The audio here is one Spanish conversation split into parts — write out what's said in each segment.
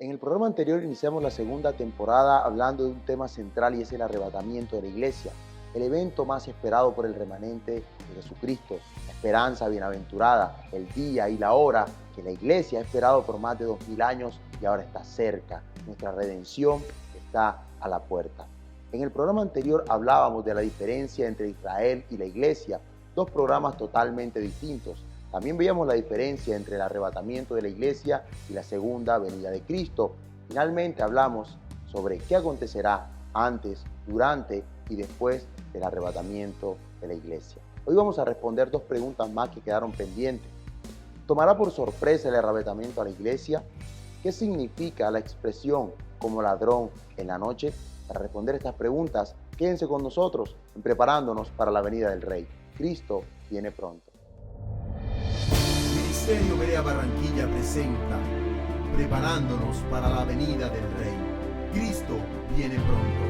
En el programa anterior iniciamos la segunda temporada hablando de un tema central y es el arrebatamiento de la iglesia, el evento más esperado por el remanente de Jesucristo, la esperanza bienaventurada, el día y la hora que la iglesia ha esperado por más de 2000 años y ahora está cerca. Nuestra redención está a la puerta. En el programa anterior hablábamos de la diferencia entre Israel y la iglesia, dos programas totalmente distintos. También veíamos la diferencia entre el arrebatamiento de la iglesia y la segunda venida de Cristo. Finalmente hablamos sobre qué acontecerá antes, durante y después del arrebatamiento de la iglesia. Hoy vamos a responder dos preguntas más que quedaron pendientes. ¿Tomará por sorpresa el arrebatamiento a la iglesia? ¿Qué significa la expresión como ladrón en la noche? Para responder estas preguntas, quédense con nosotros en preparándonos para la venida del Rey. Cristo viene pronto. Ministerio Berea Barranquilla presenta Preparándonos para la venida del Rey. Cristo viene pronto.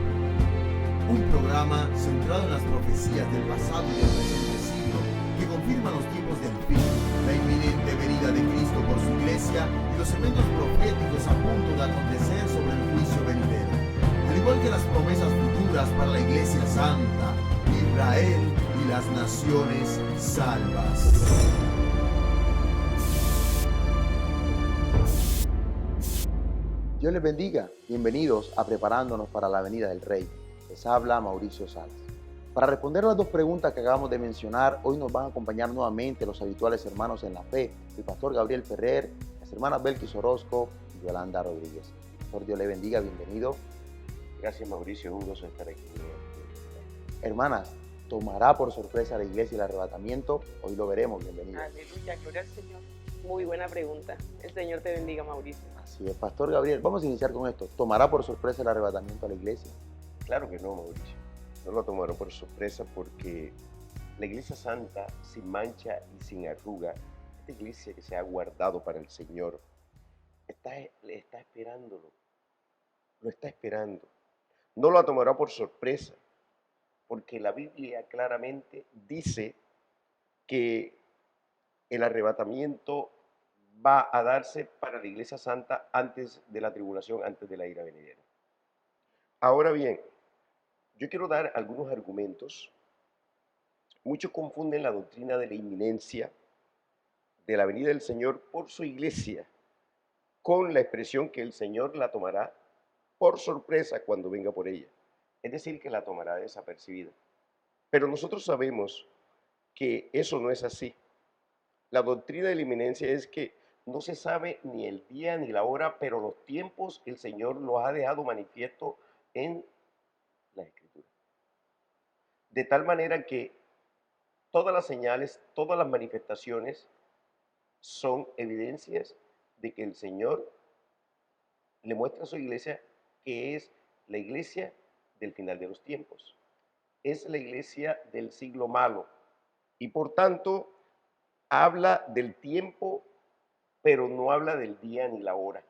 Un programa centrado en las profecías del pasado y del presente siglo que confirman los tiempos del fin, la inminente venida de Cristo por su iglesia y los eventos proféticos a punto de acontecer sobre el juicio venidero, al igual que las promesas futuras para la iglesia santa, Israel y las naciones salvas. Dios les bendiga. Bienvenidos a Preparándonos para la venida del Rey. Les habla Mauricio Salas. Para responder las dos preguntas que acabamos de mencionar, hoy nos van a acompañar nuevamente los habituales hermanos en la fe, el pastor Gabriel Ferrer, las hermanas Belkis Orozco y Yolanda Rodríguez. Pastor, Dios les bendiga. Bienvenido. Gracias, Mauricio, es un gusto estar aquí. Hermanas, ¿tomará por sorpresa a la iglesia el arrebatamiento? Hoy lo veremos. Bienvenidos. Aleluya, gloria al Señor. Muy buena pregunta. El Señor te bendiga, Mauricio. Así es, pastor Gabriel. Vamos a iniciar con esto. ¿Tomará por sorpresa el arrebatamiento a la iglesia? Claro que no, Mauricio. No lo tomaron por sorpresa porque la iglesia santa, sin mancha y sin arruga, esta iglesia que se ha guardado para el Señor, le está esperándolo. Lo está esperando. No lo tomará por sorpresa porque la Biblia claramente dice que el arrebatamiento va a darse para la iglesia santa antes de la tribulación, antes de la ira venidera. Ahora bien, yo quiero dar algunos argumentos. Muchos confunden la doctrina de la inminencia de la venida del Señor por su iglesia con la expresión que el Señor la tomará por sorpresa cuando venga por ella. Es decir, que la tomará desapercibida. Pero nosotros sabemos que eso no es así. La doctrina de la inminencia es que no se sabe ni el día ni la hora, pero los tiempos el Señor los ha dejado manifiesto en la Escritura. De tal manera que todas las señales, todas las manifestaciones son evidencias de que el Señor le muestra a su iglesia que es la iglesia del final de los tiempos. Es la iglesia del siglo malo y por tanto habla del tiempo, pero no habla del día ni la hora.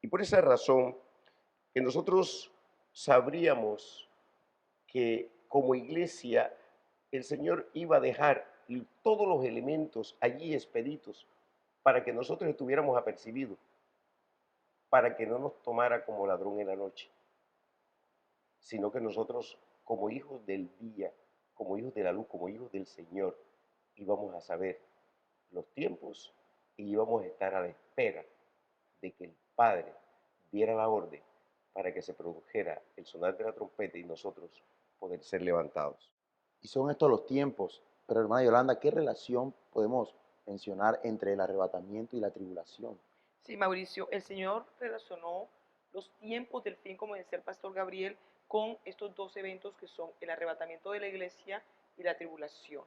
Y por esa razón que nosotros sabríamos que como iglesia el Señor iba a dejar todos los elementos allí expeditos para que nosotros estuviéramos apercibidos, para que no nos tomara como ladrón en la noche, sino que nosotros como hijos del día, como hijos de la luz, como hijos del Señor, íbamos a saber los tiempos y íbamos a estar a la espera de que el Padre diera la orden para que se produjera el sonar de la trompeta y nosotros poder ser levantados. Y son estos los tiempos. Pero hermana Yolanda, ¿qué relación podemos mencionar entre el arrebatamiento y la tribulación? Sí, Mauricio, el Señor relacionó los tiempos del fin, como decía el pastor Gabriel, con estos dos eventos que son el arrebatamiento de la iglesia y la tribulación.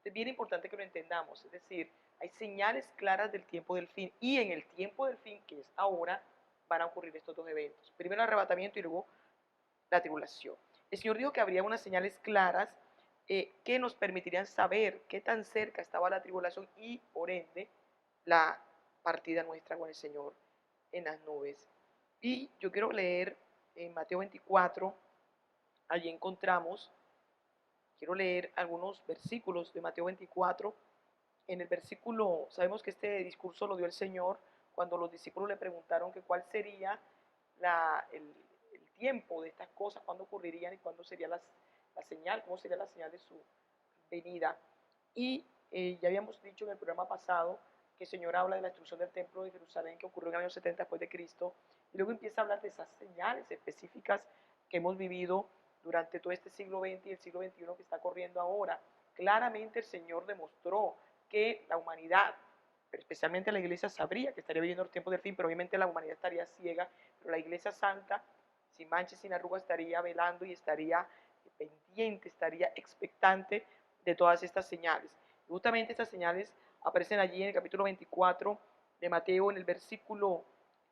Es bien importante que lo entendamos, es decir, hay señales claras del tiempo del fin y en el tiempo del fin, que es ahora, van a ocurrir estos dos eventos. Primero el arrebatamiento y luego la tribulación. El Señor dijo que habría unas señales claras que nos permitirían saber qué tan cerca estaba la tribulación y, por ende, la partida nuestra con el Señor en las nubes. Y yo quiero leer en Mateo 24, allí encontramos, quiero leer algunos versículos de Mateo 24. En el versículo, sabemos que este discurso lo dio el Señor cuando los discípulos le preguntaron que cuál sería el tiempo de estas cosas, cuándo ocurrirían y cuándo sería la señal, cómo sería la señal de su venida. Y ya habíamos dicho en el programa pasado que el Señor habla de la destrucción del templo de Jerusalén que ocurrió en el año 70 después de Cristo, y luego empieza a hablar de esas señales específicas que hemos vivido durante todo este siglo XX y el siglo XXI que está corriendo ahora. Claramente el Señor demostró que la humanidad, pero especialmente la iglesia, sabría que estaría viviendo los tiempos del fin, pero obviamente la humanidad estaría ciega, pero la iglesia santa, sin mancha y sin arruga, estaría velando y estaría pendiente, estaría expectante de todas estas señales. Y justamente estas señales aparecen allí en el capítulo 24 de Mateo, en el versículo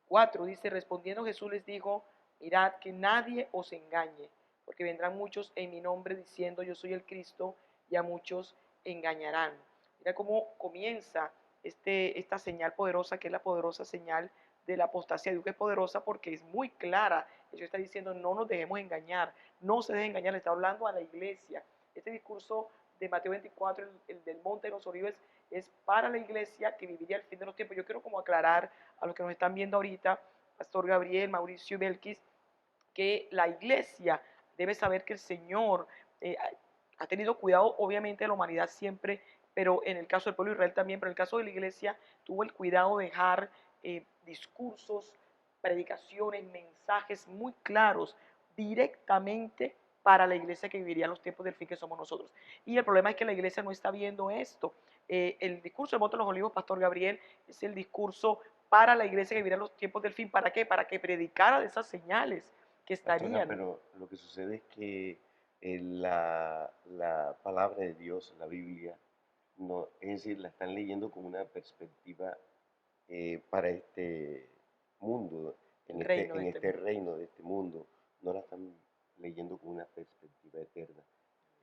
4, dice, respondiendo Jesús les dijo, mirad que nadie os engañe, porque vendrán muchos en mi nombre diciendo yo soy el Cristo, y a muchos engañarán. Mira cómo comienza esta señal poderosa, que es la poderosa señal de la apostasía. Digo que es poderosa porque es muy clara. Jesús está diciendo no nos dejemos engañar, no se dejen engañar, le está hablando a la iglesia. Este discurso de Mateo 24, el del Monte de los Olivos, es para la iglesia que viviría el fin de los tiempos. Yo quiero como aclarar a los que nos están viendo ahorita, Pastor Gabriel, Mauricio y Belkis, que la iglesia debe saber que el Señor ha tenido cuidado obviamente de la humanidad siempre, pero en el caso del pueblo de Israel también, pero en el caso de la iglesia tuvo el cuidado de dejar discursos, predicaciones, mensajes muy claros directamente para la iglesia que viviría los tiempos del fin que somos nosotros. Y el problema es que la iglesia no está viendo esto. El discurso del Monte de los Olivos, Pastor Gabriel, es el discurso para la iglesia que viviría los tiempos del fin. ¿Para qué? Para que predicara de esas señales que estarían. Pastora, pero lo que sucede es que la palabra de Dios, la Biblia, no, es decir, la están leyendo con una perspectiva para este mundo, en este reino de este mundo, no la están leyendo con una perspectiva eterna.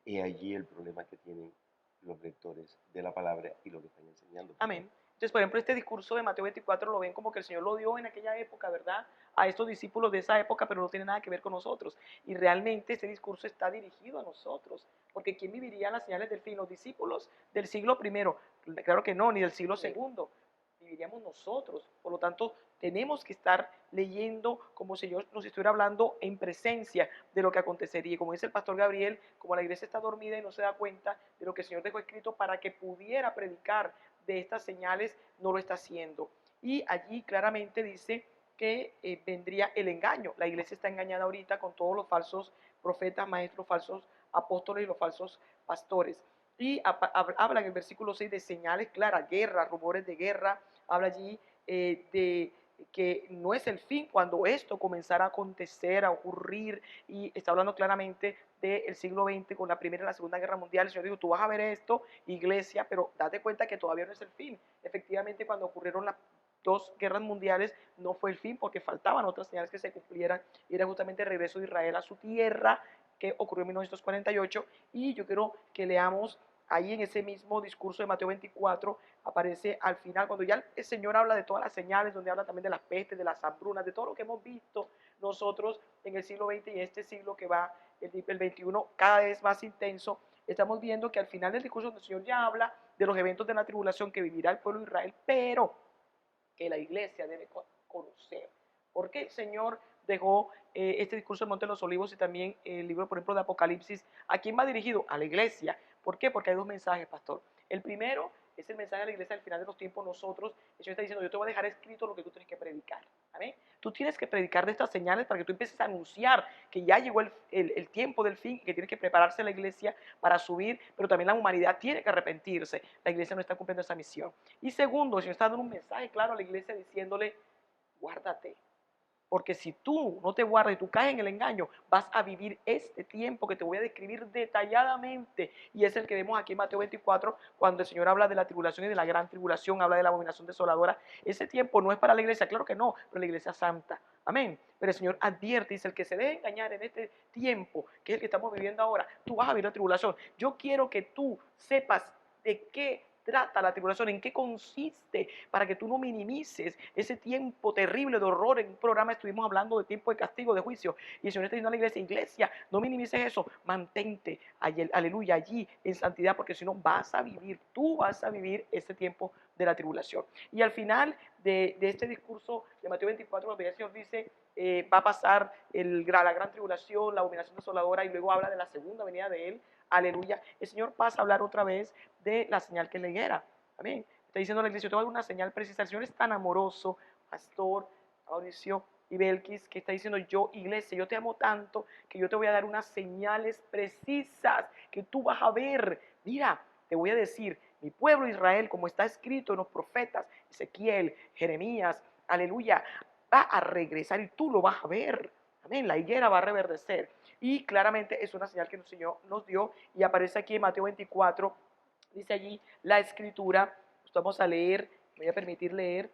Y allí el problema que tienen los lectores de la palabra y lo que están enseñando. Amén. Entonces, por ejemplo, este discurso de Mateo 24 lo ven como que el Señor lo dio en aquella época, ¿verdad? A estos discípulos de esa época, pero no tiene nada que ver con nosotros. Y realmente este discurso está dirigido a nosotros, porque ¿quién viviría las señales del fin? Los discípulos del siglo primero. Claro que no, ni del siglo segundo. Viviríamos nosotros. Por lo tanto, tenemos que estar leyendo como si Dios nos estuviera hablando en presencia de lo que acontecería. Como dice el pastor Gabriel, como la iglesia está dormida y no se da cuenta de lo que el Señor dejó escrito para que pudiera predicar de estas señales, no lo está haciendo. Y allí claramente dice que vendría el engaño. La iglesia está engañada ahorita con todos los falsos profetas, maestros, falsos apóstoles y los falsos pastores. Y habla en el versículo 6 de señales claras, guerra, rumores de guerra. Habla allí de que no es el fin cuando esto comenzara a acontecer, a ocurrir, y está hablando claramente del siglo XX con la Primera y la Segunda Guerra Mundial. El Señor dijo, tú vas a ver esto, iglesia, pero date cuenta que todavía no es el fin. Efectivamente, cuando ocurrieron las dos guerras mundiales, no fue el fin porque faltaban otras señales que se cumplieran, y era justamente el regreso de Israel a su tierra, que ocurrió en 1948, y yo quiero que leamos ahí en ese mismo discurso de Mateo 24, aparece al final, cuando ya el Señor habla de todas las señales, donde habla también de las pestes, de las hambrunas, de todo lo que hemos visto nosotros en el siglo XX y en este siglo que va, el XXI, cada vez más intenso. Estamos viendo que al final del discurso el Señor ya habla de los eventos de la tribulación que vivirá el pueblo de Israel, pero que la iglesia debe conocer. ¿Por qué el Señor dejó este discurso del Monte de los Olivos y también el libro, por ejemplo, de Apocalipsis? ¿A quién va dirigido? A la iglesia. ¿Por qué? Porque hay dos mensajes, pastor. El primero es el mensaje de la iglesia al final de los tiempos. Nosotros, el Señor está diciendo, yo te voy a dejar escrito lo que tú tienes que predicar. ¿Amén? Tú tienes que predicar de estas señales para que tú empieces a anunciar que ya llegó el tiempo del fin y que tiene que prepararse la iglesia para subir, pero también la humanidad tiene que arrepentirse. La iglesia no está cumpliendo esa misión. Y segundo, el Señor está dando un mensaje claro a la iglesia diciéndole, guárdate. Porque si tú no te guardas y tú caes en el engaño, vas a vivir este tiempo que te voy a describir detalladamente. Y es el que vemos aquí en Mateo 24, cuando el Señor habla de la tribulación y de la gran tribulación, habla de la abominación desoladora. Ese tiempo no es para la iglesia, claro que no, pero la iglesia santa. Amén. Pero el Señor advierte, dice, el que se deje engañar en este tiempo, que es el que estamos viviendo ahora, tú vas a vivir la tribulación. Yo quiero que tú sepas de qué trata la tribulación? ¿En qué consiste? Para que tú no minimices ese tiempo terrible de horror. En un programa estuvimos hablando de tiempo de castigo, de juicio, y el Señor está diciendo a la iglesia, no minimices eso, mantente, aleluya, allí en santidad, porque si no tú vas a vivir ese tiempo de la tribulación. Y al final de este discurso de Mateo 24, el Señor dice, va a pasar la gran tribulación, la abominación desoladora, y luego habla de la segunda venida de Él. Aleluya. El Señor pasa a hablar otra vez de la señal que le diera. Amén. Está diciendo a la iglesia, te voy a dar una señal precisa. El Señor es tan amoroso, Pastor Mauricio y Belkis, que está diciendo, yo, iglesia, yo te amo tanto que yo te voy a dar unas señales precisas que tú vas a ver. Mira, te voy a decir, mi pueblo Israel, como está escrito en los profetas, Ezequiel, Jeremías, aleluya, va a regresar y tú lo vas a ver. Amén, la higuera va a reverdecer. Y claramente es una señal que el Señor nos dio y aparece aquí en Mateo 24, dice allí la escritura, vamos a leer, me voy a permitir leer,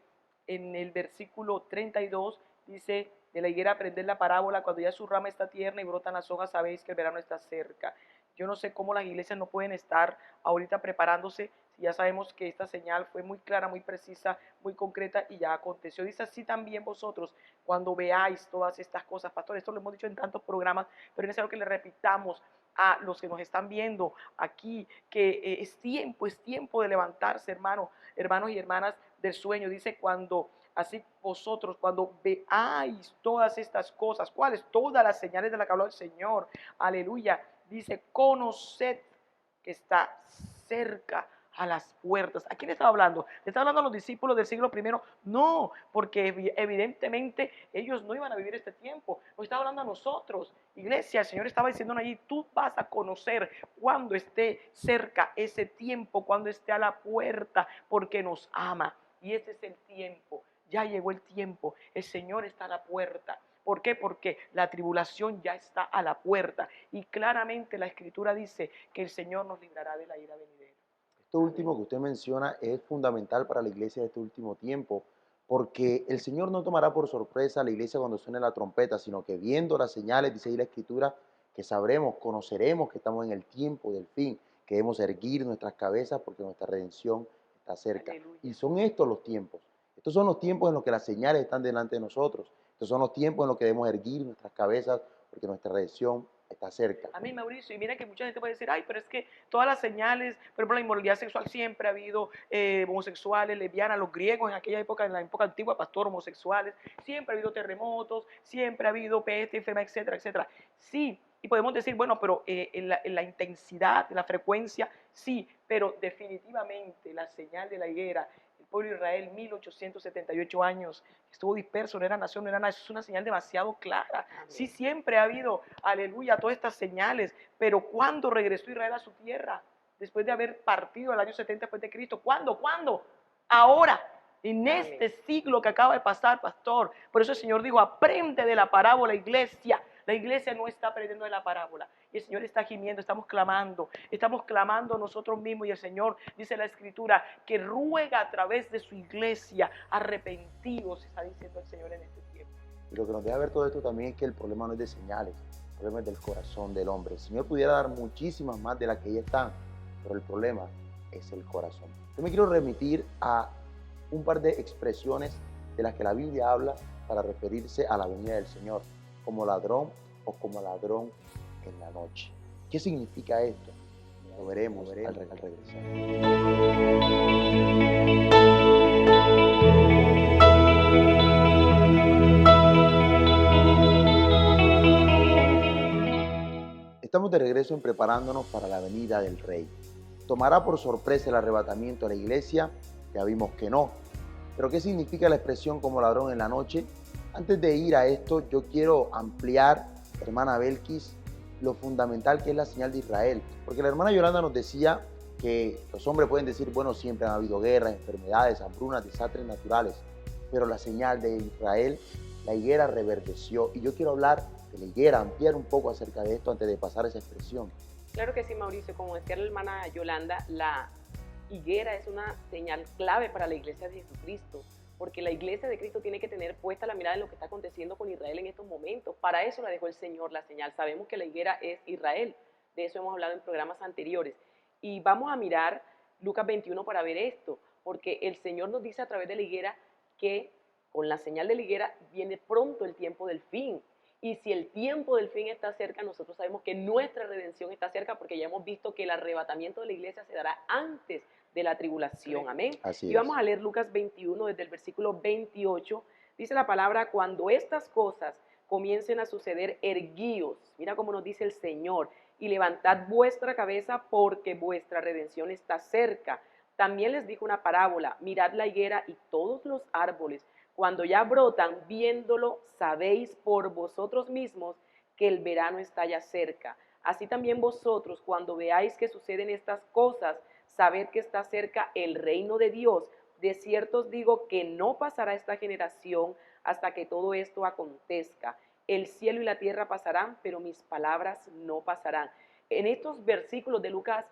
en el versículo 32, dice, de la higuera aprended la parábola, cuando ya su rama está tierna y brotan las hojas, sabéis que el verano está cerca. Yo no sé cómo las iglesias no pueden estar ahorita preparándose, si ya sabemos que esta señal fue muy clara, muy precisa, muy concreta y ya aconteció. Dice así también vosotros, cuando veáis todas estas cosas, pastor, esto lo hemos dicho en tantos programas, pero es necesario que le repitamos a los que nos están viendo aquí, que es tiempo de levantarse, hermanos y hermanas del sueño. Dice, cuando así vosotros, cuando veáis todas estas cosas, ¿cuáles? Todas las señales de las que habló el Señor, aleluya, dice, conoced que está cerca a las puertas. ¿A quién estaba hablando? ¿Le está hablando a los discípulos del siglo I? No, porque evidentemente ellos no iban a vivir este tiempo. Nos está hablando a nosotros. Iglesia, el Señor estaba diciendo allí, tú vas a conocer cuando esté cerca ese tiempo, cuando esté a la puerta, porque nos ama. Y ese es el tiempo. Ya llegó el tiempo. El Señor está a la puerta. ¿Por qué? Porque la tribulación ya está a la puerta. Y claramente la Escritura dice que el Señor nos librará de la ira venidera. Esto último que usted menciona es fundamental para la iglesia de este último tiempo, porque el Señor no tomará por sorpresa a la iglesia cuando suene la trompeta, sino que viendo las señales, dice ahí la Escritura, que sabremos, conoceremos que estamos en el tiempo del fin, que debemos erguir nuestras cabezas porque nuestra redención está cerca. Aleluya. Y son estos los tiempos. Estos son los tiempos en los que las señales están delante de nosotros. Estos son los tiempos en los que debemos erguir nuestras cabezas porque nuestra redención está cerca. Amén, Mauricio. Y mira que mucha gente puede decir, ay, pero es que todas las señales, por ejemplo, la inmoralidad sexual siempre ha habido, homosexuales, lesbianas, los griegos en aquella época, en la época antigua, pastor, homosexuales, siempre ha habido terremotos, siempre ha habido peste, enfermedad, etcétera, etcétera. Sí, y podemos decir, bueno, pero en la intensidad, en la frecuencia, sí, pero definitivamente la señal de la higuera, el pueblo de Israel, 1878 años, estuvo disperso, no era nación, no era nada, eso es una señal demasiado clara. Sí, siempre ha habido, aleluya, todas estas señales, pero ¿cuándo regresó Israel a su tierra? Después de haber partido el año 70 después de Cristo. ¿Cuándo? ¿Cuándo? Ahora, en este siglo que acaba de pasar, pastor. Por eso el Señor dijo, aprende de la parábola, iglesia. La iglesia no está aprendiendo de la parábola. Y el Señor está gimiendo, estamos clamando nosotros mismos. Y el Señor, dice la Escritura, que ruega a través de su iglesia, arrepentidos, está diciendo el Señor en este tiempo. Y lo que nos deja ver todo esto también es que el problema no es de señales, el problema es del corazón del hombre. El Señor pudiera dar muchísimas más de las que ya están, pero el problema es el corazón. Yo me quiero remitir a un par de expresiones de las que la Biblia habla para referirse a la venida del Señor, como ladrón o como ladrón en la noche. ¿Qué significa esto? Lo veremos al regresar. Estamos de regreso en preparándonos para la venida del Rey. ¿Tomará por sorpresa el arrebatamiento de la iglesia? Ya vimos que no. ¿Pero qué significa la expresión como ladrón en la noche? Antes de ir a esto, yo quiero ampliar, hermana Belkis, lo fundamental que es la señal de Israel. Porque la hermana Yolanda nos decía que los hombres pueden decir, bueno, siempre han habido guerras, enfermedades, hambrunas, desastres naturales. Pero la señal de Israel, la higuera reverdeció. Y yo quiero hablar de la higuera, ampliar un poco acerca de esto antes de pasar a esa expresión. Claro que sí, Mauricio. Como decía la hermana Yolanda, la higuera es una señal clave para la iglesia de Jesucristo, porque la iglesia de Cristo tiene que tener puesta la mirada en lo que está aconteciendo con Israel en estos momentos. Para eso la dejó el Señor la señal. Sabemos que la higuera es Israel, de eso hemos hablado en programas anteriores. Y vamos a mirar Lucas 21 para ver esto, porque el Señor nos dice a través de la higuera que con la señal de la higuera viene pronto el tiempo del fin. Y si el tiempo del fin está cerca, nosotros sabemos que nuestra redención está cerca, porque ya hemos visto que el arrebatamiento de la iglesia se dará antes de la tribulación. Amén. Así Y vamos es. a leer Lucas 21 desde el versículo 28. Dice la palabra: cuando estas cosas comiencen a suceder, erguíos, mira cómo nos dice el Señor, y levantad vuestra cabeza, porque vuestra redención está cerca. También les dijo una parábola: mirad la higuera y todos los árboles, cuando ya brotan, viéndolo, sabéis por vosotros mismos que el verano está ya cerca. Así también vosotros, cuando veáis que suceden estas cosas, sabed que está cerca el reino de Dios. De cierto os digo que no pasará esta generación hasta que todo esto acontezca. El cielo y la tierra pasarán, pero mis palabras no pasarán. En estos versículos de Lucas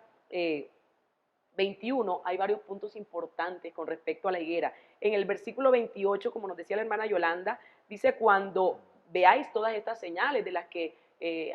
21 hay varios puntos importantes con respecto a la higuera. En el versículo 28, como nos decía la hermana Yolanda, dice: cuando veáis todas estas señales de las que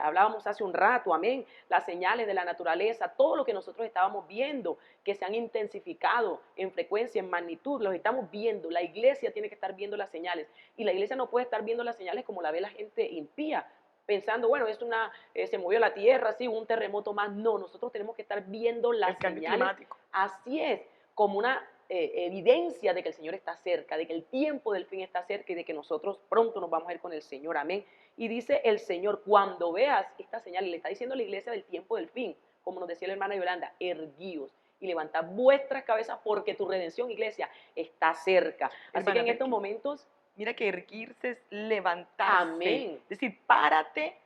hablábamos hace un rato, amén, las señales de la naturaleza, todo lo que nosotros estábamos viendo, que se han intensificado en frecuencia, en magnitud, los estamos viendo. La iglesia tiene que estar viendo las señales, y la iglesia no puede estar viendo las señales como la ve la gente impía, pensando, bueno, se movió la tierra, sí, un terremoto más. No, nosotros tenemos que estar viendo las cambio señales. climático. Así es, como una evidencia de que el Señor está cerca, de que el tiempo del fin está cerca y de que nosotros pronto nos vamos a ir con el Señor. Amén. Y dice el Señor: cuando veas esta señal, le está diciendo a la iglesia del tiempo del fin, como nos decía la hermana Yolanda, erguíos y levantad vuestras cabezas, porque tu redención, iglesia, está cerca. Así Hermana, que en estos momentos, mira que erguirse es levantarse. amén. Es decir, párate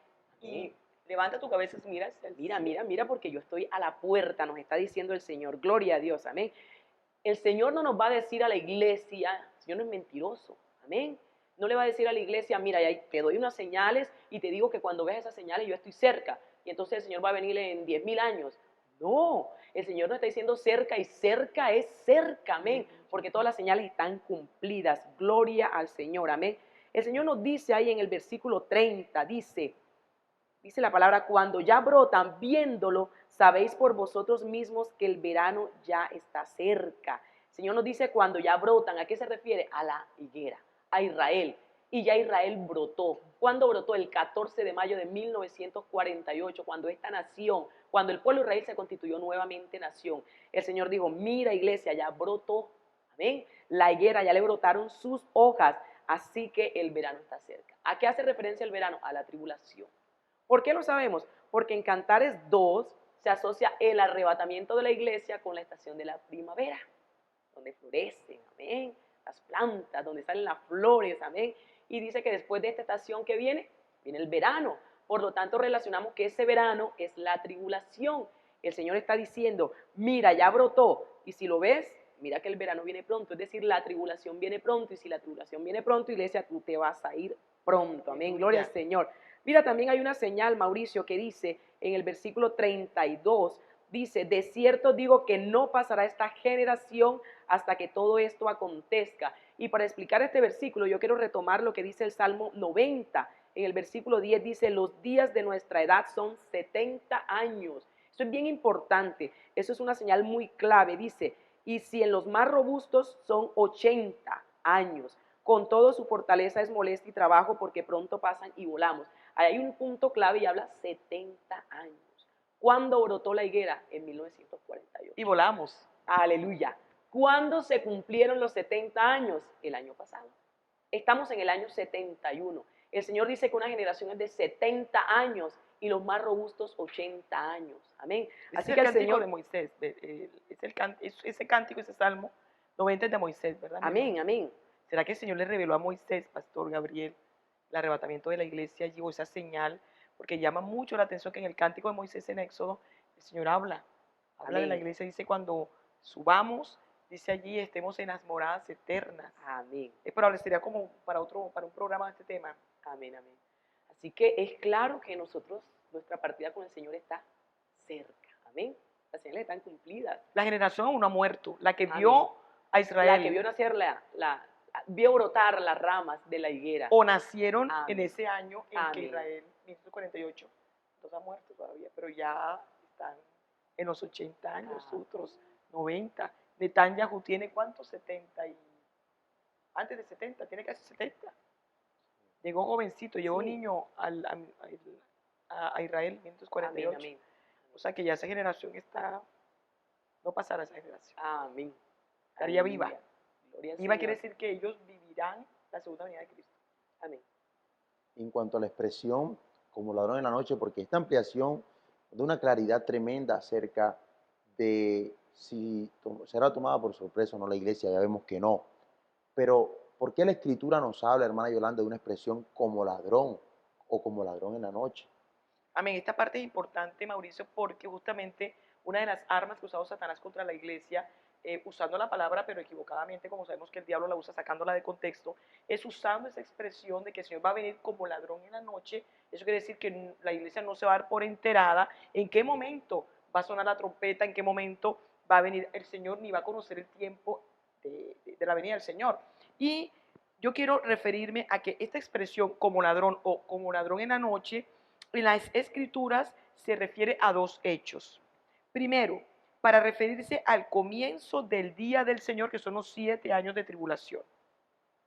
y Amén. levanta tu cabeza y mira. Mira, porque yo estoy a la puerta, nos está diciendo el Señor. Gloria a Dios, amén. El Señor no nos va a decir a la iglesia, el Señor no es mentiroso, amén. No le va a decir a la iglesia: mira, ya te doy unas señales y te digo que cuando veas esas señales yo estoy cerca. Y entonces el Señor va a venir en 10.000 años. No, el Señor nos está diciendo cerca, y cerca es cerca, amén. Porque todas las señales están cumplidas. Gloria al Señor, amén. El Señor nos dice ahí en el versículo 30, dice la palabra: cuando ya brotan, viéndolo, sabéis por vosotros mismos que el verano ya está cerca. El Señor nos dice cuando ya brotan. ¿A qué se refiere? A la higuera, a Israel. Y ya Israel brotó. ¿Cuándo brotó? El 14 de mayo de 1948, cuando esta nación, cuando el pueblo de Israel se constituyó nuevamente nación. El Señor dijo: mira, iglesia, ya brotó. Amén. La higuera, ya le brotaron sus hojas, así que el verano está cerca. ¿A qué hace referencia el verano? A la tribulación. ¿Por qué lo sabemos? Porque en Cantares 2 se asocia el arrebatamiento de la iglesia con la estación de la primavera, donde florecen, amén, las plantas, donde salen las flores, amén. Y dice que después de esta estación que viene el verano. Por lo tanto, relacionamos que ese verano es la tribulación. El Señor está diciendo: mira, ya brotó. Y si lo ves, mira que el verano viene pronto. Es decir, la tribulación viene pronto. Y si la tribulación viene pronto, iglesia, tú te vas a ir pronto. Amén. Gloria al Señor. Mira, también hay una señal, Mauricio, que dice en el versículo 32, dice: de cierto digo que no pasará esta generación hasta que todo esto acontezca. Y para explicar este versículo, yo quiero retomar lo que dice el Salmo 90. En el versículo 10 dice: los días de nuestra edad son 70 años. Eso es bien importante. Eso es una señal muy clave. Dice: y si en los más robustos son 80 años. Con todo, su fortaleza es molestia y trabajo, porque pronto pasan y volamos. Ahí hay un punto clave y habla 70 años. ¿Cuándo brotó la higuera? En 1948. Y volamos. Aleluya. ¿Cuándo se cumplieron los 70 años? El año pasado. Estamos en el año 71. El Señor dice que una generación es de 70 años y los más robustos 80 años. Amén. Así que el cántico de Moisés, ese cántico, ese salmo 90 es de Moisés, ¿verdad? Amén, amén. ¿Será que el Señor le reveló a Moisés, Pastor Gabriel, el arrebatamiento de la iglesia allí, o esa señal? Porque llama mucho la atención que en el cántico de Moisés en Éxodo, el Señor habla de la iglesia, dice: cuando subamos, dice allí, estemos en las moradas eternas. Amén. Es probable, sería como para un programa de este tema. Amén, amén. Así que es claro que nuestra partida con el Señor está cerca. Amén. Las señales están cumplidas. La generación aún no ha muerto, la que vio a Israel. La que vio nacer vio brotar las ramas de la higuera. O nacieron Amén. en ese año en Amén. que Israel, 1948, no ha muerto todavía, pero ya están en los 80 años, otros 90. Netanyahu tiene ¿cuántos? 70 y... Antes de 70, tiene casi 70. Llegó jovencito, llegó Sí. niño a Israel en 1948. Amén, amén. O sea que ya esa generación está, no pasará esa generación. Amén. Estaría Aleluya. viva. Gloria al Viva Señor. quiere decir que ellos vivirán la segunda venida de Cristo. Amén. En cuanto a la expresión como ladrón en la noche, porque esta ampliación da una claridad tremenda acerca de si será tomada por sorpresa o no la iglesia, ya vemos que no. Pero, ¿por qué la Escritura nos habla, hermana Yolanda, de una expresión como ladrón o como ladrón en la noche? Amén. Esta parte es importante, Mauricio, porque justamente una de las armas que ha usado Satanás contra la iglesia, usando la palabra pero equivocadamente, como sabemos que el diablo la usa sacándola de contexto, es usando esa expresión de que el Señor va a venir como ladrón en la noche. Eso quiere decir que la iglesia no se va a dar por enterada en qué momento va a sonar la trompeta, en qué momento va a venir el Señor, ni va a conocer el tiempo de la venida del Señor. Y yo quiero referirme a que esta expresión como ladrón o como ladrón en la noche, en las escrituras se refiere a dos hechos. Primero, para referirse al comienzo del día del Señor, que son los 7 años de tribulación.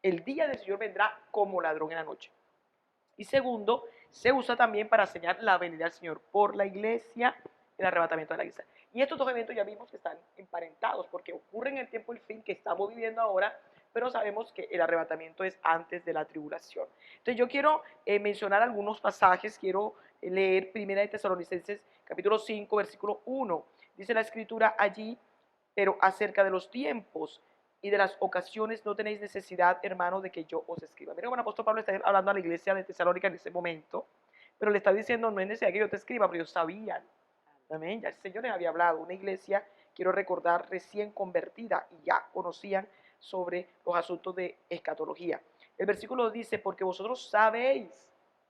El día del Señor vendrá como ladrón en la noche. Y segundo, se usa también para señalar la venida del Señor por la iglesia, el arrebatamiento de la iglesia. Y estos dos eventos ya vimos que están emparentados, porque ocurren en el tiempo del fin que estamos viviendo ahora, pero sabemos que el arrebatamiento es antes de la tribulación. Entonces yo quiero mencionar algunos pasajes, quiero leer 1 de Tesalonicenses capítulo 5, versículo 1. Dice la escritura allí, pero acerca de los tiempos y de las ocasiones no tenéis necesidad, hermanos, de que yo os escriba. Mira cómo el apóstol Pablo está hablando a la iglesia de Tesalónica en ese momento, pero le está diciendo, no es necesidad que yo te escriba, pero ellos sabían. Amén. Ya el Señor les había hablado. Una iglesia, quiero recordar, recién convertida y ya conocían sobre los asuntos de escatología. El versículo dice, porque vosotros sabéis,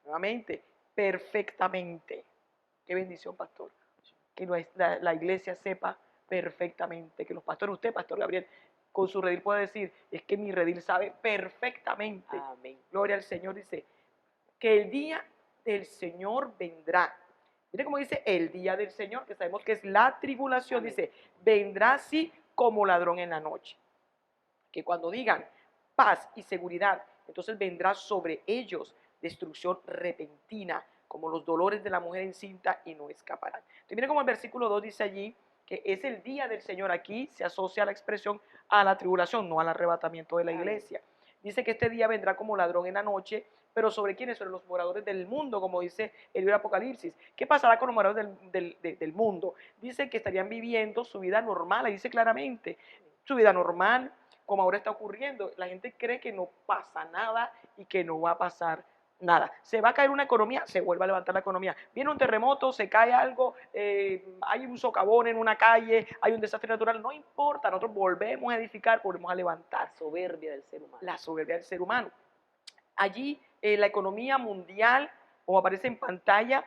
nuevamente, perfectamente. Qué bendición, pastor. Que la iglesia sepa perfectamente, que los pastores, usted, pastor Gabriel, con su redil puede decir, es que mi redil sabe perfectamente. Amén. Gloria al Señor, dice, que el día del Señor vendrá. Mire cómo dice el día del Señor, que sabemos que es la tribulación. Amén. Dice, vendrá así como ladrón en la noche. Que cuando digan paz y seguridad, entonces vendrá sobre ellos destrucción repentina, como los dolores de la mujer encinta, y no escaparán. Entonces, mire cómo el versículo 2 dice allí que es el día del Señor. Aquí se asocia la expresión a la tribulación, no al arrebatamiento de la iglesia. Dice que este día vendrá como ladrón en la noche, pero ¿sobre quiénes? Sobre los moradores del mundo, como dice el libro de Apocalipsis. ¿Qué pasará con los moradores del mundo? Dice que estarían viviendo su vida normal, ahí dice claramente, su vida normal, como ahora está ocurriendo. La gente cree que no pasa nada y que no va a pasar nada. Se va a caer una economía, se vuelve a levantar la economía. Viene un terremoto, se cae algo, hay un socavón en una calle, hay un desastre natural, no importa, nosotros volvemos a edificar, volvemos a levantar. La soberbia del ser humano. La soberbia del ser humano. Allí la economía mundial, como aparece en pantalla,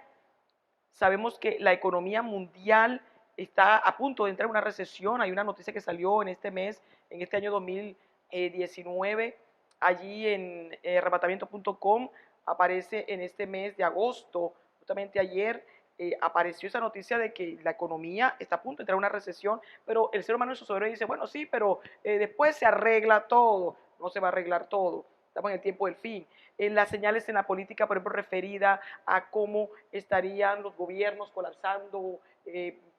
sabemos que la economía mundial está a punto de entrar en una recesión. Hay una noticia que salió en este mes, en este año 2019, allí en arrebatamiento.com, aparece en este mes de agosto, justamente ayer, apareció esa noticia de que la economía está a punto de entrar en una recesión, pero el ser humano en su soberanía dice, bueno, sí, pero después se arregla todo. No se va a arreglar todo. Estamos en el tiempo del fin. Las señales en la política, por ejemplo, referida a cómo estarían los gobiernos colapsando,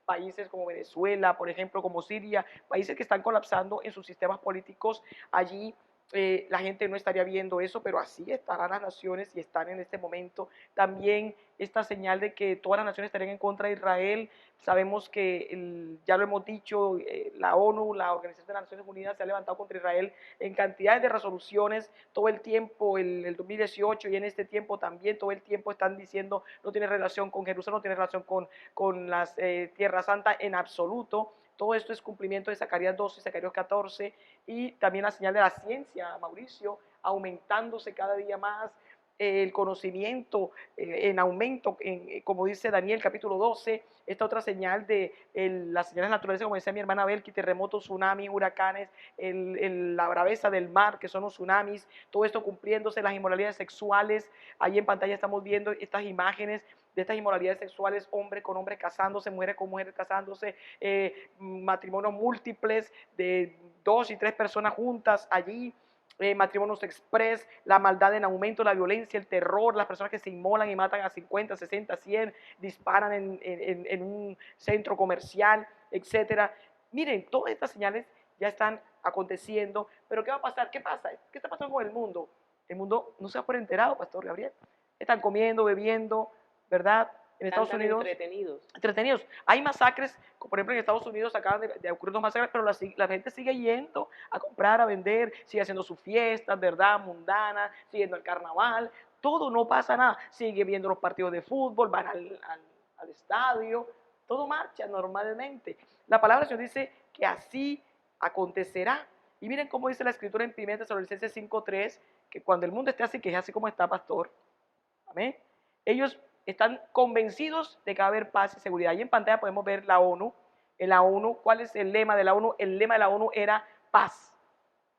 países como Venezuela, por ejemplo, como Siria, países que están colapsando en sus sistemas políticos. Allí la gente no estaría viendo eso, pero así estarán las naciones y están en este momento. También esta señal de que todas las naciones estarían en contra de Israel. Sabemos que, ya lo hemos dicho, la ONU, la Organización de las Naciones Unidas, se ha levantado contra Israel en cantidades de resoluciones todo el tiempo, el 2018 y en este tiempo también, todo el tiempo están diciendo no tiene relación con Jerusalén, no tiene relación con las Tierra Santa en absoluto. Todo esto es cumplimiento de Zacarías 12, Zacarías 14 y también la señal de la ciencia, Mauricio, aumentándose cada día más. el conocimiento en aumento, como dice Daniel capítulo 12, esta otra señal de las señales naturales, como decía mi hermana Belki, terremotos, tsunamis, huracanes, la braveza del mar, que son los tsunamis, todo esto cumpliéndose, las inmoralidades sexuales. Ahí en pantalla estamos viendo estas imágenes de estas inmoralidades sexuales, hombres con hombres casándose, mujeres con mujeres casándose, matrimonios múltiples de 2 y 3 personas juntas allí, matrimonios express, la maldad en aumento, la violencia, el terror, las personas que se inmolan y matan a 50, 60, 100, disparan en un centro comercial, etcétera. Miren, todas estas señales ya están aconteciendo, pero ¿qué va a pasar? ¿Qué pasa? ¿Qué está pasando con el mundo? El mundo no se va por enterado, Pastor Gabriel. Están comiendo, bebiendo, ¿verdad? En Estados Unidos. Entretenidos. Hay masacres, por ejemplo en Estados Unidos acaban de ocurrir dos masacres, pero la gente sigue yendo a comprar, a vender, sigue haciendo sus fiestas, ¿verdad? Mundanas, siguiendo el carnaval, todo, no pasa nada. Sigue viendo los partidos de fútbol, van al estadio, todo marcha normalmente. La palabra del Señor dice que así acontecerá. Y miren cómo dice la escritura en 1 Tesalonicenses 5:3, que cuando el mundo esté así, que es así como está, pastor, amén, ellos están convencidos de que va a haber paz y seguridad. Ahí en pantalla podemos ver la ONU. En la ONU, ¿cuál es el lema de la ONU? El lema de la ONU era paz.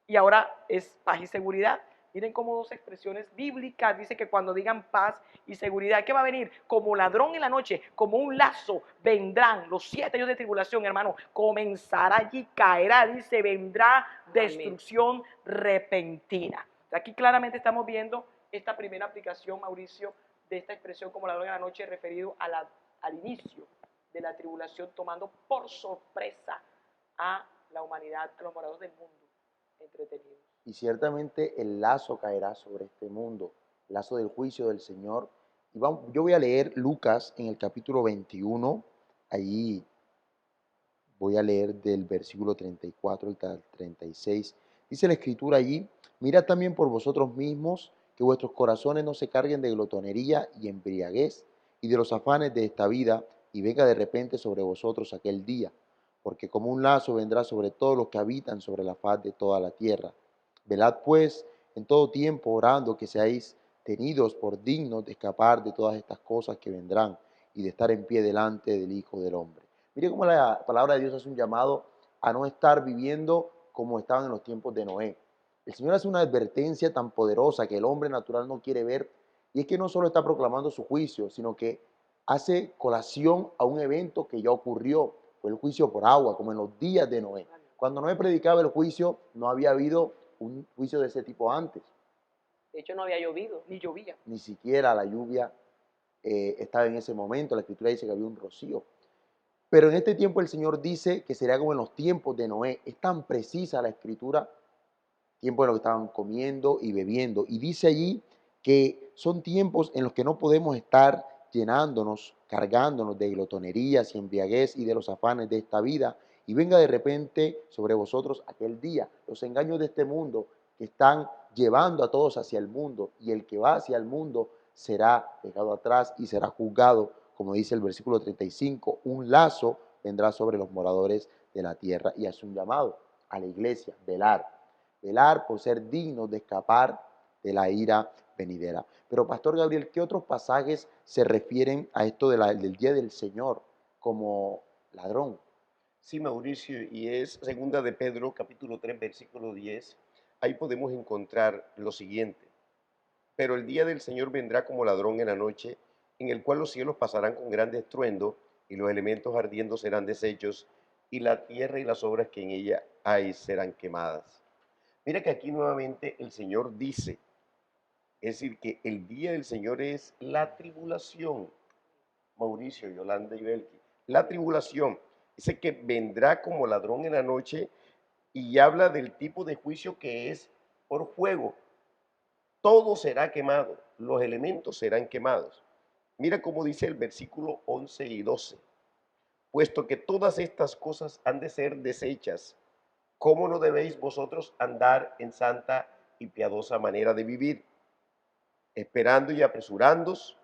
Y ahora es paz y seguridad. Miren cómo dos expresiones bíblicas dice que cuando digan paz y seguridad, ¿qué va a venir? Como ladrón en la noche, como un lazo, vendrán los 7 años de tribulación, hermano. Comenzará allí, caerá, dice, vendrá destrucción repentina. Aquí claramente estamos viendo esta primera aplicación, Mauricio, de esta expresión como ladrón en la noche, referido al inicio de la tribulación, tomando por sorpresa a la humanidad, a los moradores del mundo entretenidos. Y ciertamente el lazo caerá sobre este mundo, el lazo del juicio del Señor. Y yo voy a leer Lucas en el capítulo 21, allí voy a leer del versículo 34 al 36. Dice la escritura allí: mirad también por vosotros mismos, que vuestros corazones no se carguen de glotonería y embriaguez y de los afanes de esta vida, y venga de repente sobre vosotros aquel día, porque como un lazo vendrá sobre todos los que habitan sobre la faz de toda la tierra. Velad pues en todo tiempo, orando que seáis tenidos por dignos de escapar de todas estas cosas que vendrán y de estar en pie delante del Hijo del Hombre. Mire cómo la palabra de Dios hace un llamado a no estar viviendo como estaban en los tiempos de Noé. El Señor hace una advertencia tan poderosa que el hombre natural no quiere ver, y es que no solo está proclamando su juicio, sino que hace colación a un evento que ya ocurrió. Fue el juicio por agua, como en los días de Noé. Cuando Noé predicaba el juicio, no había habido un juicio de ese tipo antes. De hecho, no había llovido. Ni llovía. Ni siquiera la lluvia estaba en ese momento. La Escritura dice que había un rocío. Pero en este tiempo el Señor dice que será como en los tiempos de Noé. Es tan precisa la Escritura, tiempo en los que estaban comiendo y bebiendo. Y dice allí que son tiempos en los que no podemos estar llenándonos, cargándonos de glotonerías y embriaguez y de los afanes de esta vida, y venga de repente sobre vosotros aquel día. Los engaños de este mundo que están llevando a todos hacia el mundo, y el que va hacia el mundo será dejado atrás y será juzgado, como dice el versículo 35, un lazo vendrá sobre los moradores de la tierra. Y hace un llamado a la iglesia: velar por ser dignos de escapar de la ira venidera. Pero Pastor Gabriel, ¿qué otros pasajes se refieren a esto del día del Señor como ladrón? Sí, Mauricio, y es segunda de Pedro, capítulo 3, versículo 10. Ahí podemos encontrar lo siguiente: pero el día del Señor vendrá como ladrón en la noche, en el cual los cielos pasarán con grande estruendo, y los elementos ardiendo serán deshechos, y la tierra y las obras que en ella hay serán quemadas. Mira que aquí nuevamente el Señor dice, es decir, que el día del Señor es la tribulación. Mauricio, Yolanda y Belki, la tribulación. Dice que vendrá como ladrón en la noche, y habla del tipo de juicio que es por fuego. Todo será quemado, los elementos serán quemados. Mira cómo dice el versículo 11 y 12. Puesto que todas estas cosas han de ser deshechas, ¿cómo no debéis vosotros andar en santa y piadosa manera de vivir, esperando y apresurándoos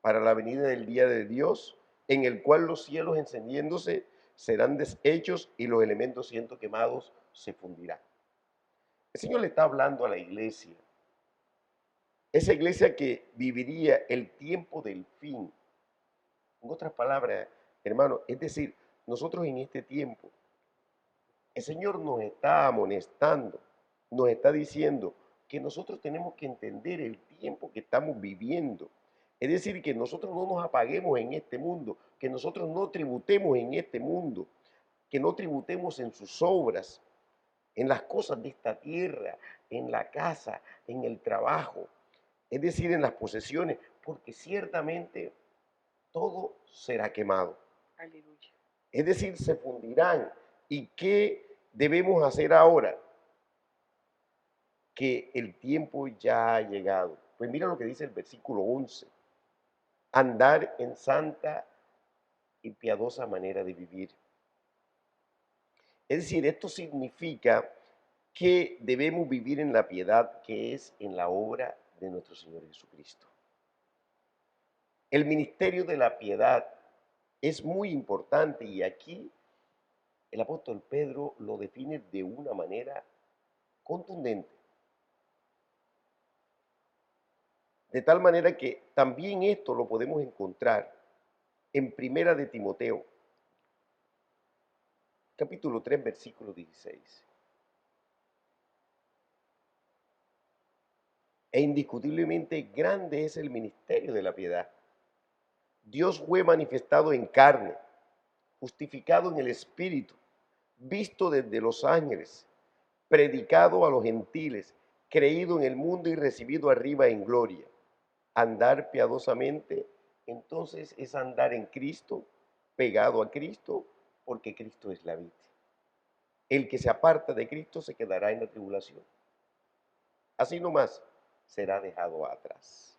para la venida del día de Dios, en el cual los cielos encendiéndose serán deshechos y los elementos siendo quemados se fundirán? El Señor le está hablando a la iglesia Esa iglesia que viviría el tiempo del fin. En otras palabras, hermano, es decir, nosotros en este tiempo, el Señor nos está amonestando, nos está diciendo que nosotros tenemos que entender el tiempo que estamos viviendo. Es decir, que nosotros no nos apaguemos en este mundo, que nosotros no tributemos en este mundo, que no tributemos en sus obras, en las cosas de esta tierra, en la casa, en el trabajo, es decir, en las posesiones, porque ciertamente todo será quemado. Aleluya. Es decir, se fundirán. ¿Y qué debemos hacer ahora? Que el tiempo ya ha llegado. Pues mira lo que dice el versículo 11. Andar en santa y piadosa manera de vivir. Es decir, esto significa que debemos vivir en la piedad que es en la obra de nuestro Señor Jesucristo. El ministerio de la piedad es muy importante y aquí el apóstol Pedro lo define de una manera contundente. De tal manera que también esto lo podemos encontrar en Primera de Timoteo, capítulo 3, versículo 16. E indiscutiblemente grande es el ministerio de la piedad. Dios fue manifestado en carne, justificado en el Espíritu, visto desde los ángeles, predicado a los gentiles, creído en el mundo y recibido arriba en gloria. Andar piadosamente, entonces es andar en Cristo, pegado a Cristo, porque Cristo es la vida. El que se aparta de Cristo se quedará en la tribulación. Así nomás será dejado atrás.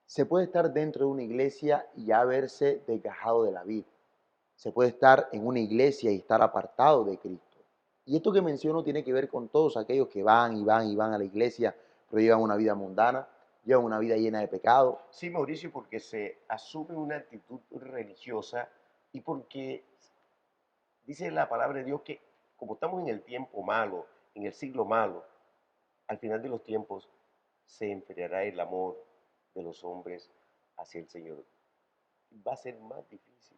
Se puede estar dentro de una iglesia y ya verse desgajado de la vida. Se puede estar en una iglesia y estar apartado de Cristo. Y esto que menciono tiene que ver con todos aquellos que van y van y van a la iglesia, pero llevan una vida mundana, llevan una vida llena de pecado. Sí, Mauricio, porque se asume una actitud religiosa y porque dice la palabra de Dios que como estamos en el tiempo malo, en el siglo malo, al final de los tiempos se enfriará el amor de los hombres hacia el Señor. Va a ser más difícil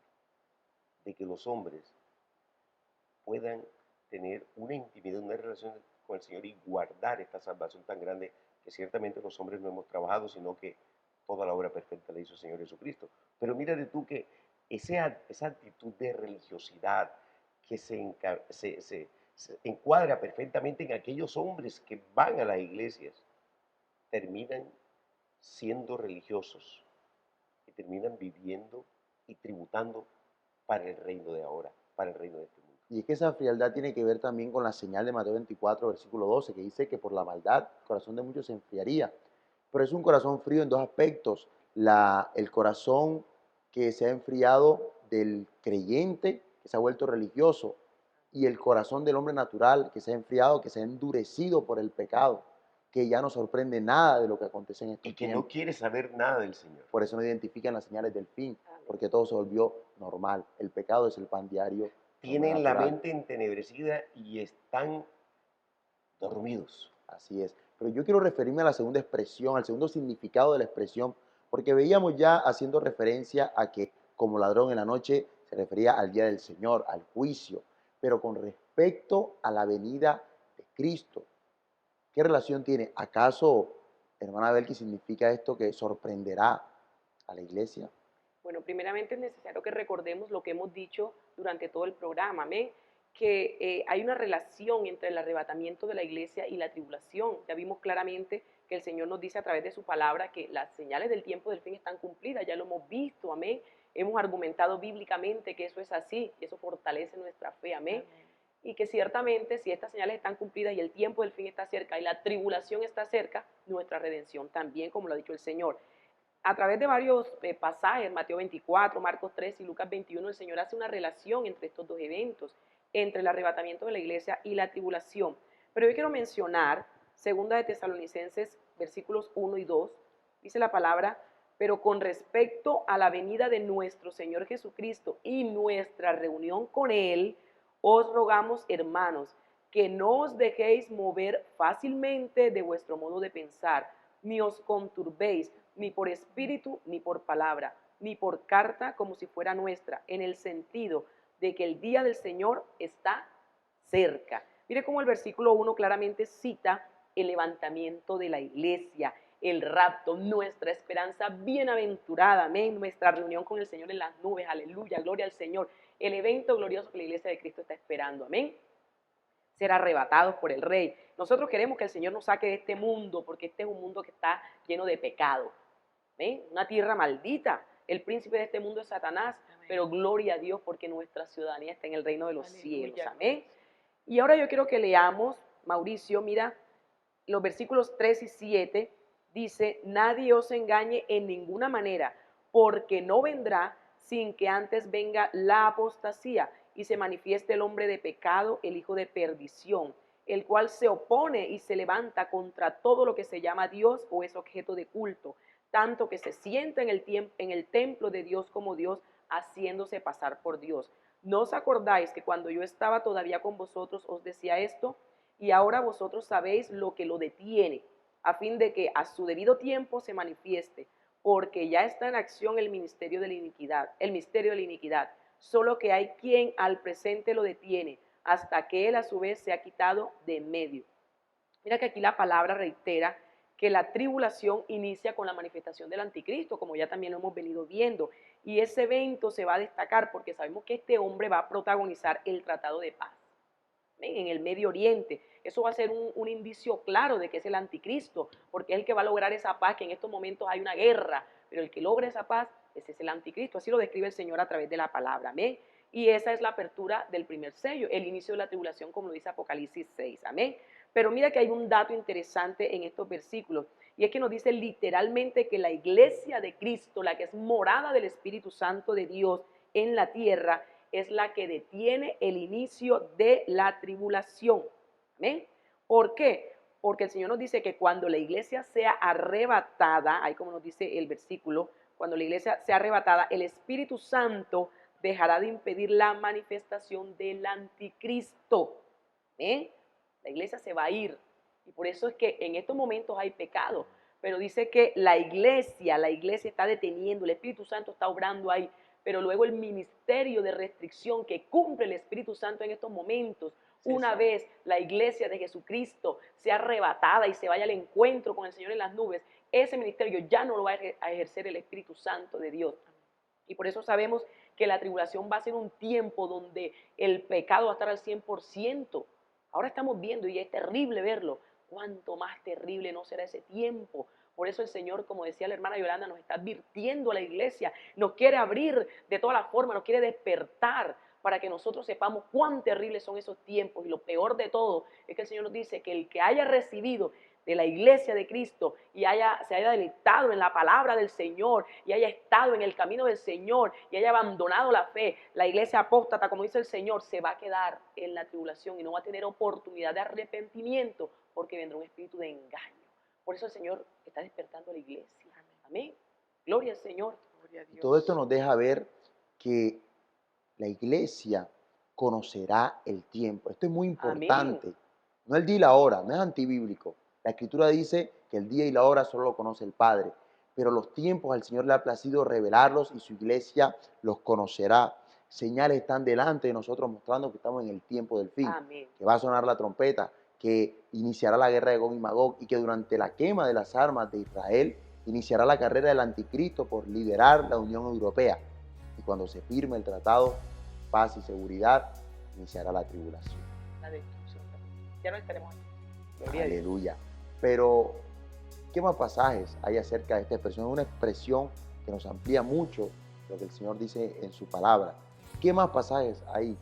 de que los hombres puedan tener una intimidad, una relación con el Señor y guardar esta salvación tan grande que ciertamente los hombres no hemos trabajado, sino que toda la obra perfecta la hizo el Señor Jesucristo. Pero mírate tú que esa actitud de religiosidad que se encuadra perfectamente en aquellos hombres que van a las iglesias, terminan siendo religiosos y terminan viviendo y tributando para el reino de ahora, para el reino de este mundo. Y es que esa frialdad tiene que ver también con la señal de Mateo 24, versículo 12, que dice que por la maldad el corazón de muchos se enfriaría. Pero es un corazón frío en dos aspectos. El corazón que se ha enfriado del creyente, que se ha vuelto religioso, y el corazón del hombre natural que se ha enfriado, que se ha endurecido por el pecado, que ya no sorprende nada de lo que acontece en estos Y que tiempos. no quiere saber nada del Señor. Por eso no identifican las señales del fin, porque todo se volvió normal. El pecado es el pan diario. Tienen la mente entenebrecida y están dormidos. Así es. Pero yo quiero referirme a la segunda expresión, al segundo significado de la expresión, porque veíamos ya haciendo referencia a que como ladrón en la noche se refería al día del Señor, al juicio, pero con respecto a la venida de Cristo. ¿Qué relación tiene? ¿Acaso, hermana Belki, significa esto que sorprenderá a la iglesia? Bueno, primeramente es necesario que recordemos lo que hemos dicho durante todo el programa, amén, que hay una relación entre el arrebatamiento de la iglesia y la tribulación. Ya vimos claramente que el Señor nos dice a través de su palabra que las señales del tiempo del fin están cumplidas, ya lo hemos visto, amén. Hemos argumentado bíblicamente que eso es así y eso fortalece nuestra fe, amén. Y que ciertamente si estas señales están cumplidas y el tiempo del fin está cerca y la tribulación está cerca, nuestra redención también, como lo ha dicho el Señor. A través de varios pasajes, Mateo 24, Marcos 3 y Lucas 21, el Señor hace una relación entre estos dos eventos, entre el arrebatamiento de la iglesia y la tribulación. Pero yo quiero mencionar 2 de Tesalonicenses, versículos 1 y 2, dice la palabra, pero con respecto a la venida de nuestro Señor Jesucristo y nuestra reunión con Él, os rogamos, hermanos, que no os dejéis mover fácilmente de vuestro modo de pensar, ni os conturbéis, ni por espíritu, ni por palabra, ni por carta como si fuera nuestra, en el sentido de que el día del Señor está cerca. Mire cómo el versículo 1 claramente cita el levantamiento de la iglesia, el rapto, nuestra esperanza bienaventurada, amén, nuestra reunión con el Señor en las nubes, aleluya, gloria al Señor, el evento glorioso que la iglesia de Cristo está esperando, amén. Ser arrebatados por el Rey. Nosotros queremos que el Señor nos saque de este mundo, porque este es un mundo que está lleno de pecado, ¿ven? Una tierra maldita. El príncipe de este mundo es Satanás, amén. Pero gloria a Dios porque nuestra ciudadanía está en el reino de los cielos, amén. Y ahora yo quiero que leamos, Mauricio, mira, los versículos 3 y 7, dice, nadie os engañe en ninguna manera, porque no vendrá sin que antes venga la apostasía y se manifieste el hombre de pecado, el hijo de perdición, el cual se opone y se levanta contra todo lo que se llama Dios o es objeto de culto, tanto que se sienta en el templo de Dios como Dios, haciéndose pasar por Dios. ¿No os acordáis que cuando yo estaba todavía con vosotros os decía esto? Y ahora vosotros sabéis lo que lo detiene, a fin de que a su debido tiempo se manifieste, porque ya está en acción el misterio de la iniquidad, solo que hay quien al presente lo detiene, hasta que él a su vez se ha quitado de en medio. Mira que aquí la palabra reitera que la tribulación inicia con la manifestación del anticristo, como ya también lo hemos venido viendo, y ese evento se va a destacar porque sabemos que este hombre va a protagonizar el tratado de paz en el Medio Oriente. Eso va a ser un indicio claro de que es el anticristo, porque es el que va a lograr esa paz, que en estos momentos hay una guerra, pero el que logra esa paz, ese es el anticristo. Así lo describe el Señor a través de la palabra, amén. Y esa es la apertura del primer sello, el inicio de la tribulación, como lo dice Apocalipsis 6, amén. Pero mira que hay un dato interesante en estos versículos, y es que nos dice literalmente que la iglesia de Cristo, la que es morada del Espíritu Santo de Dios en la tierra, es la que detiene el inicio de la tribulación. ¿Amén? ¿Por qué? Porque el Señor nos dice que cuando la iglesia sea arrebatada, ahí como nos dice el versículo, cuando la iglesia sea arrebatada, el Espíritu Santo dejará de impedir la manifestación del anticristo. La iglesia se va a ir. Y por eso es que en estos momentos hay pecado. Pero dice que la iglesia está deteniendo, el Espíritu Santo está obrando ahí. Pero luego el ministerio de restricción que cumple el Espíritu Santo en estos momentos, una vez la iglesia de Jesucristo sea arrebatada y se vaya al encuentro con el Señor en las nubes, ese ministerio ya no lo va a ejercer el Espíritu Santo de Dios. Y por eso sabemos que la tribulación va a ser un tiempo donde el pecado va a estar al 100%. Ahora estamos viendo, y es terrible verlo, cuánto más terrible no será ese tiempo. Por eso el Señor, como decía la hermana Yolanda, nos está advirtiendo a la iglesia, nos quiere abrir de todas las formas, nos quiere despertar para que nosotros sepamos cuán terribles son esos tiempos. Y lo peor de todo es que el Señor nos dice que el que haya recibido de la iglesia de Cristo y se haya deleitado en la palabra del Señor y haya estado en el camino del Señor y haya abandonado la fe, la iglesia apóstata, como dice el Señor, se va a quedar en la tribulación y no va a tener oportunidad de arrepentimiento porque vendrá un espíritu de engaño. Por eso el Señor está despertando a la iglesia. Amén. Gloria al Señor. Gloria a Dios. Todo esto nos deja ver que la iglesia conocerá el tiempo. Esto es muy importante. Amén. No el día y la hora, no es antibíblico. La Escritura dice que el día y la hora solo lo conoce el Padre, pero los tiempos al Señor le ha placido revelarlos y su iglesia los conocerá. Señales están delante de nosotros mostrando que estamos en el tiempo del fin. Amén. Que va a sonar la trompeta, que iniciará la guerra de Gog y Magog y que durante la quema de las armas de Israel iniciará la carrera del anticristo por liderar la Unión Europea. Y cuando se firme el tratado, paz y seguridad, iniciará la tribulación. La destrucción. Ya no estaremos aquí. Aleluya. Pero, ¿qué más pasajes hay acerca de esta expresión? Es una expresión que nos amplía mucho lo que el Señor dice en su palabra. ¿Qué más pasajes hay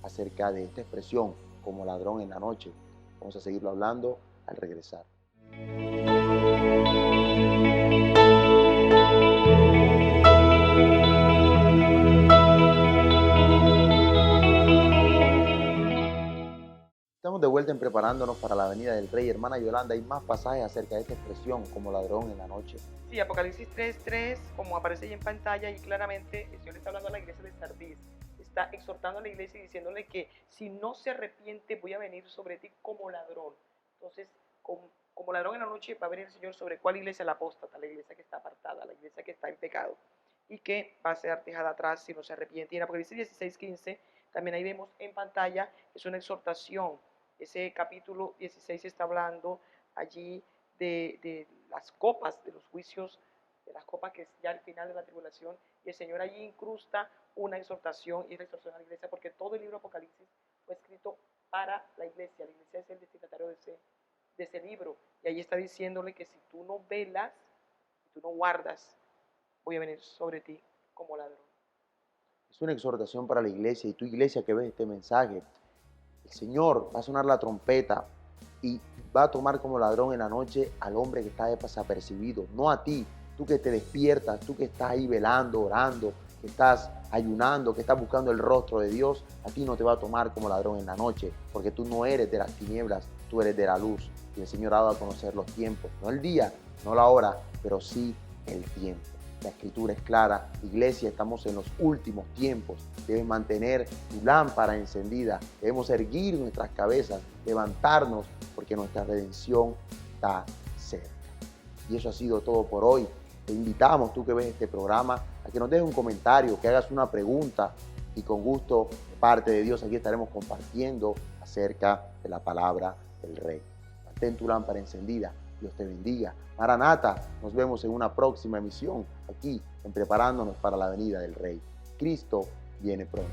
acerca de esta expresión como ladrón en la noche? Vamos a seguirlo hablando al regresar. Estamos de vuelta en Preparándonos para la venida del Rey. Hermana Yolanda, hay más pasajes acerca de esta expresión como ladrón en la noche. Sí, Apocalipsis 3:3, como aparece ahí en pantalla, y claramente el Señor está hablando a la iglesia de Sardis. está exhortando a la iglesia y diciéndole que si no se arrepiente voy a venir sobre ti como ladrón. Entonces, como ladrón en la noche va a venir el Señor sobre cuál iglesia, la apóstata, la iglesia que está apartada, la iglesia que está en pecado y que va a ser dejada atrás si no se arrepiente. Y en Apocalipsis 16:15 también ahí vemos en pantalla, es una exhortación. Ese capítulo 16 está hablando allí de las copas, de los juicios, de las copas que es ya el final de la tribulación, y el Señor allí incrusta una exhortación, y es la exhortación a la iglesia, porque todo el libro de Apocalipsis fue escrito para la iglesia es el destinatario de ese libro, y allí está diciéndole que si tú no velas, si tú no guardas, voy a venir sobre ti como ladrón. Es una exhortación para la iglesia, y tu iglesia que ves este mensaje, el Señor va a sonar la trompeta y va a tomar como ladrón en la noche al hombre que está desapercibido, no a ti, tú que te despiertas, tú que estás ahí velando, orando, que estás ayunando, que estás buscando el rostro de Dios. A ti no te va a tomar como ladrón en la noche, porque tú no eres de las tinieblas, tú eres de la luz. Y el Señor ha dado a conocer los tiempos, no el día, no la hora, pero sí el tiempo. La escritura es clara, iglesia, estamos en los últimos tiempos. Debes mantener tu lámpara encendida, debemos erguir nuestras cabezas, levantarnos, porque nuestra redención está cerca. Y eso ha sido todo por hoy. Te invitamos, tú que ves este programa, a que nos dejes un comentario, que hagas una pregunta, y con gusto, de parte de Dios, aquí estaremos compartiendo acerca de la palabra del Rey. Mantén tu lámpara encendida. Dios te bendiga. Maranata, nos vemos en una próxima emisión aquí en Preparándonos para la venida del Rey. Cristo viene pronto.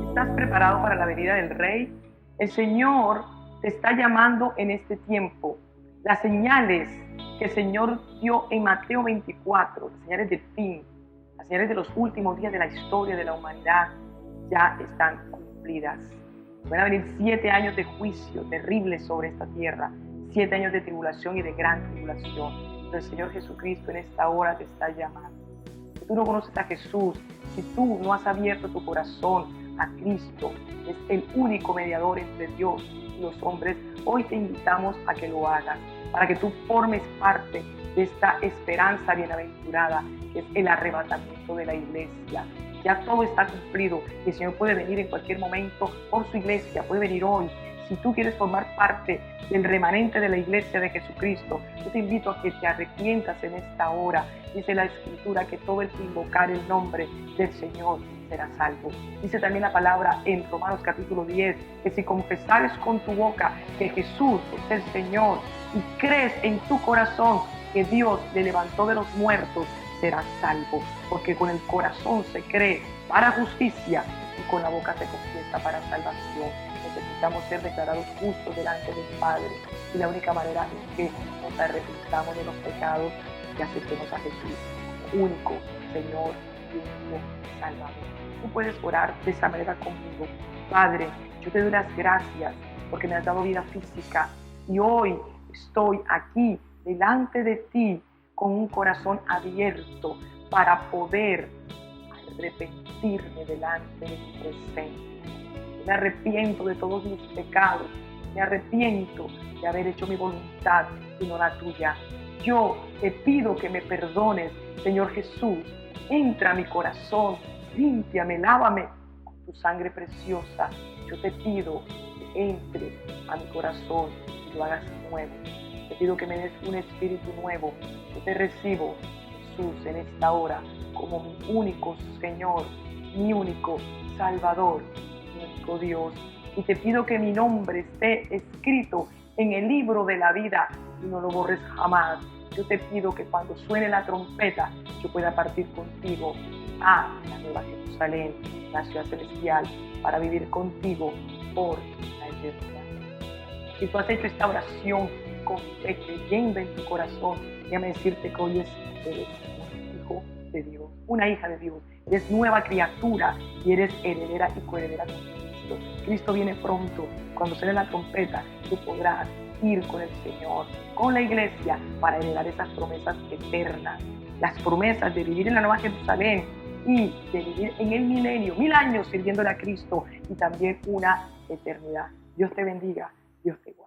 ¿Estás preparado para la venida del Rey? El Señor te está llamando en este tiempo. Las señales que el Señor dio en Mateo 24, las señales del fin, las señales de los últimos días de la historia de la humanidad, ya están cumplidas. Van a venir 7 años de juicio terribles sobre esta tierra, 7 años de tribulación y de gran tribulación. Pero el Señor Jesucristo en esta hora te está llamando. Si tú no conoces a Jesús, si tú no has abierto tu corazón a Cristo, es el único mediador entre Dios y los hombres, hoy te invitamos a que lo hagas, para que tú formes parte de esta esperanza bienaventurada, que es el arrebatamiento de la iglesia. Ya todo está cumplido y el Señor puede venir en cualquier momento por su iglesia, puede venir hoy. Si tú quieres formar parte del remanente de la iglesia de Jesucristo, yo te invito a que te arrepientas en esta hora. Dice la Escritura que todo el que invocar el nombre del Señor será salvo. Dice también la palabra en Romanos capítulo 10, que si confesares con tu boca que Jesús es el Señor y crees en tu corazón que Dios le levantó de los muertos, serás salvo. Porque con el corazón se cree para justicia y con la boca se confiesa para salvación. Necesitamos ser declarados justos delante del Padre, y la única manera es que nos arrepintamos de los pecados y aceptemos a Jesús como único Señor y único Salvador. Tú puedes orar de esa manera conmigo. Padre, yo te doy las gracias porque me has dado vida física y hoy estoy aquí delante de ti con un corazón abierto para poder arrepentirme delante de tu presencia. Me arrepiento de todos mis pecados, me arrepiento de haber hecho mi voluntad y no la tuya. Yo te pido que me perdones, Señor Jesús. Entra a mi corazón, límpiame, lávame con tu sangre preciosa. Yo te pido que entres a mi corazón y lo hagas nuevo. Te pido que me des un espíritu nuevo. Yo te recibo, Jesús, en esta hora como mi único Señor, mi único Salvador, mi único Dios. Y te pido que mi nombre esté escrito en el libro de la vida y no lo borres jamás. Yo te pido que cuando suene la trompeta yo pueda partir contigo a la nueva Jerusalén, la ciudad celestial, para vivir contigo por la eternidad. Si tú has hecho esta oración con fe, creyendo en tu corazón, déjame decirte que hoy eres un hijo de Dios, una hija de Dios. Eres nueva criatura y eres heredera y coheredera con Cristo. Cristo viene pronto. Cuando suene la trompeta, tú podrás ir con el Señor, con la iglesia, para heredar esas promesas eternas. Las promesas de vivir en la Nueva Jerusalén y de vivir en el milenio, 1000 años sirviéndole a Cristo y también una eternidad. Dios te bendiga, Dios te guarde.